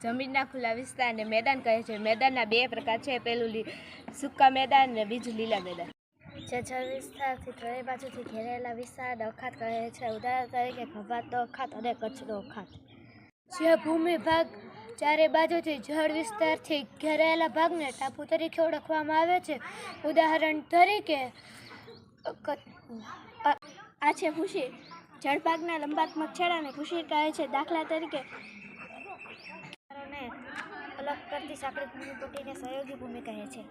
જમીનના ખુલ્લા વિસ્તારને મેદાન કહે છે. મેદાનના બે પ્રકાર છે, પહેલું સૂકા મેદાન અને બીજું લીલા મેદાન. જે જળ વિસ્તારથી ત્રણેય બાજુથી ઘેરાયેલા વિસ્તારને અખાત કહે છે. ઉદાહરણ તરીકે ખભાતનો અખાત અને કચ્છનો અખાત. જે ભૂમિ ભાગ ચારે બાજુથી જળ વિસ્તારથી ઘેરાયેલા ભાગને ટાપુ તરીકે ઓળખવામાં આવે છે. ઉદાહરણ તરીકે આ છે કુશીર. જળભાગના લંબાત્મક છેડાને કુશીર કહે છે. દાખલા તરીકે અલગ કરતી સાંકડી ભૂમિપટ્ટીને સહયોગી ભૂમિ કહે છે.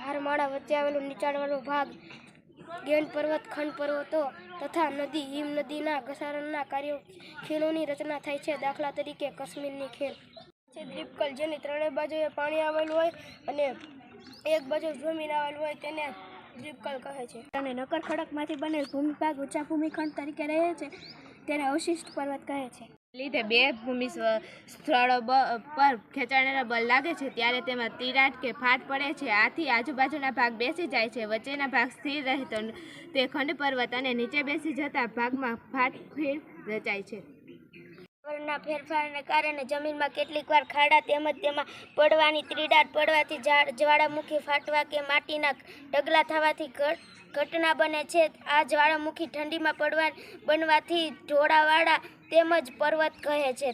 હારમાળા વચ્ચે આવેલો નીચાણવાળો ભાગ ગેંડ પર્વત, ખંડ પર્વતો તથા નદી, હિમ નદીના ઘસારણના કાર્યો ખીણોની રચના થાય છે. દાખલા તરીકે કાશ્મીરની ખીણ. દ્વીપકલ્પ, જેની ત્રણેય બાજુએ પાણી આવેલું હોય અને એક બાજુ જમીન આવેલું હોય તેને દ્વીપકલ્પ કહે છે. અને નક્કર ખડકમાંથી બનેલ ભૂમિભાગ ઊંચા ભૂમિખંડ તરીકે રહે છે, તેને અવશિષ્ટ પર્વત કહે છે. લીધે બે ભૂમિ સ્થળો પર ખેંચાણેલા બળ લાગે છે ત્યારે તેમાં તિરાડ કે ફાટ પડે છે. આથી આજુબાજુના ભાગ બેસી જાય છે, વચ્ચેના ભાગ સ્થિર રહે તો તે ખંડ પર્વત અને નીચે બેસી જતા ભાગમાં ફાટ ખીણ રચાય છે. વાતાવરણના ફેરફારને કારણે જમીનમાં કેટલીક વાર ખાડા તેમજ તેમાં પડવાની તિરાડ પડવાથી જ્વાળામુખી ફાટવા કે માટીના ઢગલા થવાથી ઘટના બને છે. આ જ્વાળામુખી ઠંડીમાં બનવાથી ઢોળાવાળા તેમજ પર્વત કહે છે.